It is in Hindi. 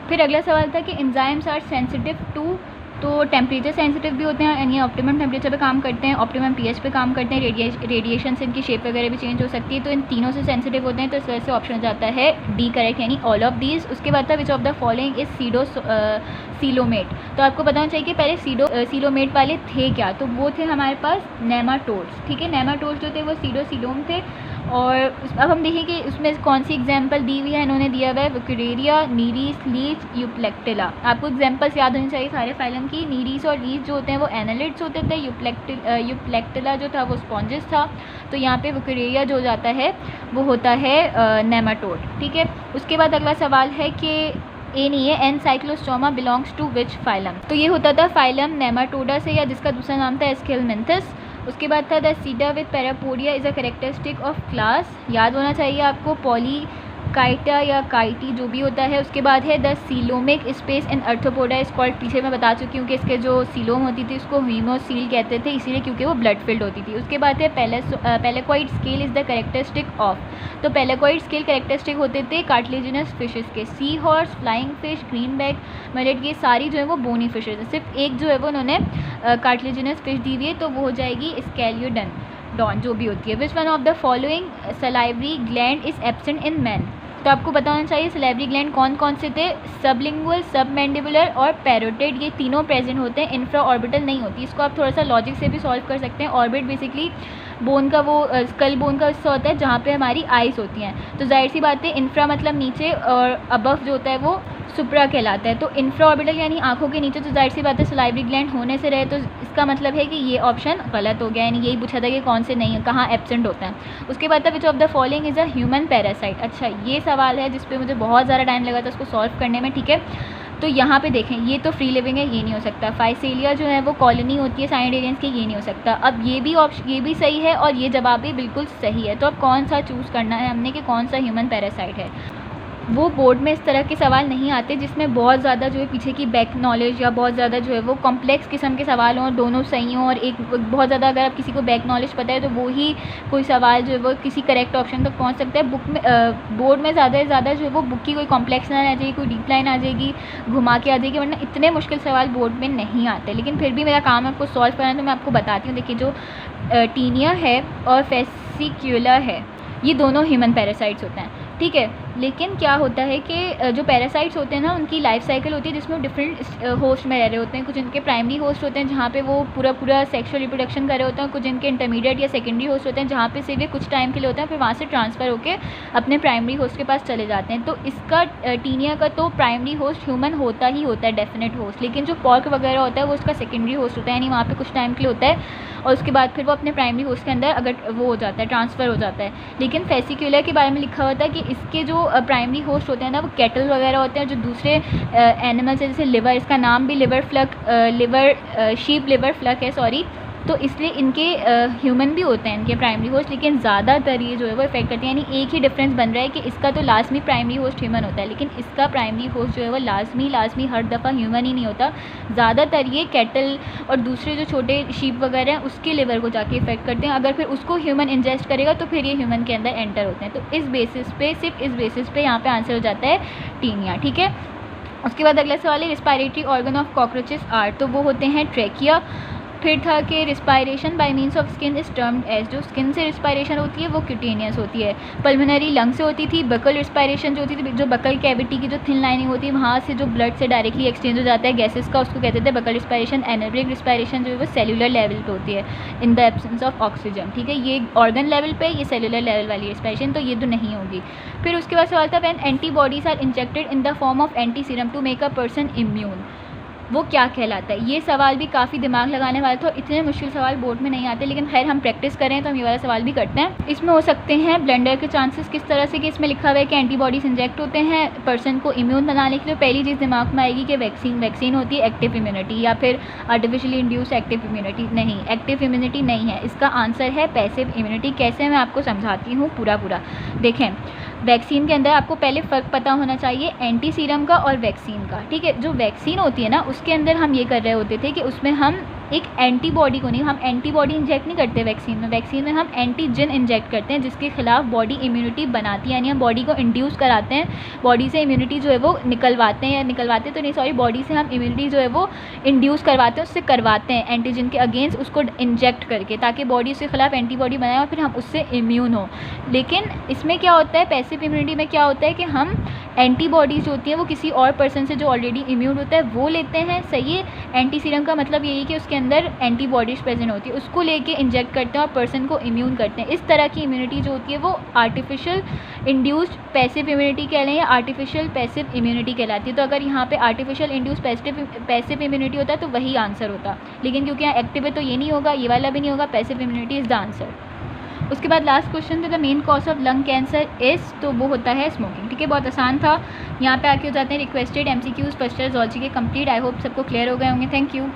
फिर अगला सवाल था कि एंजाइम्स आर सेंसिटिव टू, तो टेम्परेचर सेंसिटिव भी होते हैं, यानी ऑप्टिमम टेम्परेचर पे काम करते हैं, ऑप्टिमम पीएच पे काम करते हैं, रेडिएशन से इनकी शेप वगैरह भी चेंज हो सकती है, तो इन तीनों से सेंसिटिव होते हैं। तो इस वजह से ऑप्शन जाता है डी करेक्ट, यानी ऑल ऑफ दीज। उसके बाद था which of the following is coelomate. तो आपको बताना चाहिए कि पहले सीलोमेट वाले थे क्या, तो वो थे हमारे पास नेमाटोड्स। ठीक है, नेमाटोड्स जो थे वो सीलोम थे। और अब हम देखें कि उसमें कौन सी एग्जाम्पल दी हुई है, इन्होंने दिया हुआ है वुकेरिया, नीरीस, लीच, यूप्लेक्टिला। आपको एग्जाम्पल्स याद होनी चाहिए सारे फाइलम की। नीरीस और लीच जो होते हैं वो एनालिड्स होते थे, यूप्लेक्टिला जो था वो स्पॉन्जेस था। तो यहाँ पे वुकेरिया जो जाता है वो होता है नेमाटोड। ठीक है, उसके बाद अगला सवाल है कि ए नहीं है, Ancylostoma belongs to which phylum. तो ये होता था फाइलम नेमाटोडा से, या जिसका दूसरा नाम था एस्केलमेंथस। उसके बाद था the SIDA with parapodia is a characteristic of class, याद होना चाहिए आपको, पॉलीकाइटा या काइटी जो भी होता है। उसके बाद है the coelomic space in Arthropoda is called, पीछे मैं बता चुकी हूँ कि इसके जो सीलोम होती थी उसको हीमोसील कहते थे, इसीलिए क्योंकि वो ब्लड फिल्ड होती थी। उसके बाद है placoid scale is the characteristic of, तो पेलेकॉइड स्केल कैरेक्टरिस्टिक होते थे कार्टिलेजिनस फिशेस के। Sea horse, flying fish, green back, mullet, ये सारी जो है वो बोनी फिशेज है। सिर्फ एक जो है वो उन्होंने कार्टिलेजिनस फिश दी हुई है, तो वो हो जाएगी स्कैलियोडॉन जो भी होती है। Which one of the following salivary gland is absent in man. तो आपको बताना चाहिए सलाइवरी ग्लैंड कौन कौन से थे, सबलिंगुअल, सबमैंडिबुलर और पैरोटिड, ये तीनों प्रेजेंट होते हैं, इंफ्रा ऑर्बिटल नहीं होती। इसको आप थोड़ा सा लॉजिक से भी सॉल्व कर सकते हैं। ऑर्बिट बेसिकली बोन का, वो स्कल बोन का हिस्सा होता है जहाँ पे हमारी आइज़ होती हैं। तो जाहिर सी बात है इंफ्रा मतलब नीचे, और अबव जो होता है वो सुप्रा कहलाता है। तो इंफ्रा ऑर्बिटल यानी आंखों के नीचे, तो जाहिर सी बात है सलाइवरी ग्लैंड होने से रहे, तो इसका मतलब है कि ये ऑप्शन गलत हो गया, यानी यही पूछा था कि कौन से नहीं है, कहाँ एब्सेंट होता है। उसके बाद था which of the following is a human parasite. अच्छा, ये सवाल है जिस पे मुझे बहुत ज़्यादा टाइम लगा था उसको सॉल्व करने में। ठीक है, तो यहाँ पे देखें, ये तो फ्री लिविंग है, ये नहीं हो सकता। फाइसेलिया जो है वो कॉलोनी होती है साइनेडेरियंस की, ये नहीं हो सकता। अब ये भी ऑप्शन, ये भी सही है और ये जवाब भी बिल्कुल सही है। तो अब कौन सा चूज़ करना है हमने कि कौन सा ह्यूमन पैरासाइट है। वो बोर्ड में इस तरह के सवाल नहीं आते जिसमें बहुत ज़्यादा जो है पीछे की बैक नॉलेज या बहुत ज़्यादा जो है वो कॉम्प्लेक्स किस्म के सवाल हों और दोनों सही हों, और एक बहुत ज़्यादा अगर आप किसी को बैक नॉलेज पता है तो वो ही कोई सवाल जो है वो किसी करेक्ट ऑप्शन तक पहुंच सकता है। बुक में बोर्ड में ज़्यादा से ज़्यादा जो है वो बुक की कोई कॉम्प्लेक्स ना आ जाएगी, कोई डीप लाइन आ जाएगी, घुमा के आ जाएगी, वरना इतने मुश्किल सवाल बोर्ड में नहीं आते। लेकिन फिर भी मेरा काम है आपको सॉल्व करना, तो मैं आपको बताती हूँ। देखिए, जो टीनिया है और फेसिक्यूला है, ये दोनों ह्यूमन पैरासाइट्स होते हैं। ठीक है, लेकिन क्या होता है कि जो पैरासाइट्स होते हैं ना, उनकी लाइफ साइकिल होती है जिसमें वो डिफरेंट होस्ट में रह रहे होते हैं। कुछ इनके प्राइमरी होस्ट होते हैं जहाँ पे वो पूरा सेक्सुअल रिप्रोडक्शन कर रहे होते हैं, कुछ इनके इंटरमीडिएट या सेकेंडरी होस्ट होते हैं जहाँ पे सिर्फ ये कुछ टाइम के लिए होते हैं, फिर वहाँ से ट्रांसफ़र होकर अपने प्राइमरी होस्ट के पास चले जाते हैं। तो इसका टीनिया का तो प्राइमरी होस्ट ह्यूमन होता ही होता है, डेफिनेट होस्ट। लेकिन जो पॉर्क वगैरह होता है वो उसका सेकेंडरी होस्ट होता है, यानी वहाँ पर कुछ टाइम के लिए होता है और उसके बाद फिर वो अपने प्राइमरी होस्ट के अंदर अगर वो हो जाता है, ट्रांसफ़र हो जाता है। लेकिन फेसिक्यूलर के बारे में लिखा हुआ था कि इसके जो प्राइमरी होस्ट होते हैं ना, वो कैटल वगैरह होते हैं, जो दूसरे एनिमल्स है, जैसे लिवर, इसका नाम भी शीप लिवर फ्लक है, सॉरी। तो इसलिए इनके ह्यूमन भी होते हैं इनके प्राइमरी होस्ट, लेकिन ज़्यादातर ये जो है वो इफेक्ट करते हैं। यानी एक ही डिफरेंस बन रहा है कि इसका तो लाजमी प्राइमरी होस्ट ह्यूमन होता है, लेकिन इसका प्राइमरी होस्ट जो है वो लाजमी हर दफ़ा ह्यूमन ही नहीं होता। ज़्यादातर ये कैटल और दूसरे जो छोटे शीप वगैरह हैं उसके लिवर को जाके इफेक्ट करते हैं। अगर फिर उसको ह्यूमन इंजेस्ट करेगा तो फिर ये ह्यूमन के अंदर एंटर होते हैं। तो इस बेसिस पे, सिर्फ इस बेसिस पे यहाँ पे आंसर हो जाता है टीनिया। ठीक है, उसके बाद अगला सवाल है respiratory organ of cockroaches are, तो वो होते हैं ट्रेकिया। फिर था कि respiration by means of skin is termed as, जो स्किन से रिस्पायरेशन होती है वो क्यूटेनियस होती है। पल्मोनरी लंग से होती थी। बकल रिस्पायरेशन जो होती थी, जो बकल कैविटी की जो थिन लाइनिंग होती है वहाँ से जो ब्लड से डायरेक्टली एक्सचेंज हो जाता है गैसेस का, उसको कहते थे बकल रिस्पायरेशन। एनारोबिक रिस्पायरेशन जो है वो सेलुलर लेवल पे होती है in the absence of oxygen. ठीक है, ये ऑर्गन लेवल पे, ये सेलुलर लेवल वाली रिस्पायरेशन, तो ये तो नहीं होगी। फिर उसके बाद सवाल था when antibodies are injected in the form of antiserum to make a person immune, वो क्या कहलाता है। ये सवाल भी काफ़ी दिमाग लगाने वाला था, इतने मुश्किल सवाल बोर्ड में नहीं आते, लेकिन खैर हम प्रैक्टिस करें तो हम ये वाला सवाल भी करते हैं। इसमें हो सकते हैं ब्लंडर के चांसेस किस तरह से, कि इसमें लिखा हुआ है कि एंटीबॉडीज इंजेक्ट होते हैं पर्सन को इम्यून बनाने के लिए। पहली चीज़ दिमाग में आएगी कि वैक्सीन होती है एक्टिव इम्यूनिटी, या फिर आर्टिफिशियली इंड्यूस एक्टिव इम्यूनिटी। नहीं, एक्टिव इम्यूनिटी नहीं है, इसका आंसर है पैसिव इम्यूनिटी। कैसे, मैं आपको समझाती हूँ पूरा। देखें, वैक्सीन के अंदर आपको पहले फ़र्क पता होना चाहिए एंटी सीरम का और वैक्सीन का। ठीक है, जो वैक्सीन होती है ना उसके अंदर हम ये कर रहे होते थे कि उसमें हम एक एंटीबॉडी को नहीं, हम एंटीबॉडी इंजेक्ट नहीं करते वैक्सीन में। वैक्सीन में हम एंटीजन इंजेक्ट करते हैं जिसके खिलाफ बॉडी इम्यूनिटी बनाती है, यानी हम बॉडी को इंड्यूस कराते हैं, बॉडी से इम्यूनिटी जो है वो निकलवाते हैं, या निकलवाते तो नहीं सॉरी, बॉडी से हम इम्यूनिटी जो है वो इंड्यूस करवाते हैं, उससे करवाते हैं एंटीजन के अगेंस्ट उसको इंजेक्ट करके, ताकि बॉडी उसके खिलाफ एंटीबॉडी बनाए और फिर हम उससे इम्यून हो। लेकिन इसमें क्या होता है, पैसिव इम्यूनिटी में क्या होता है कि हम एंटीबॉडीज़ होती हैं वो किसी और पर्सन से जो ऑलरेडी इम्यून होता है वो लेते हैं, सही है। एंटी सीरम का मतलब यही कि उसके अंदर एंटीबॉडीज़ प्रेजेंट होती है, उसको लेके इंजेक्ट करते हैं और पर्सन को इम्यून करते हैं। इस तरह की इम्यूनिटी जो होती है वो आर्टिफिशियल इंड्यूस्ड पैसिव इम्यूनिटी कहलें या आर्टिफिशियल पैसिव इम्यूनिटी कहलाती है। तो अगर यहाँ पे आर्टिफिशियल इंड्यूस्ड पैसिव इम्यूनिटी होता है तो वही आंसर होता, लेकिन क्योंकि यहाँ एक्टिव है तो ये नहीं होगा, ये वाला भी नहीं होगा, passive immunity is the answer. उसके बाद लास्ट क्वेश्चन था the main cause of lung cancer is, तो वो होता है स्मोकिंग। ठीक है, बहुत आसान था। यहाँ पे आके हो जाते हैं requested MCQs first year zoology के कंप्लीट। आई होप सबको क्लियर हो गए होंगे। Thank you.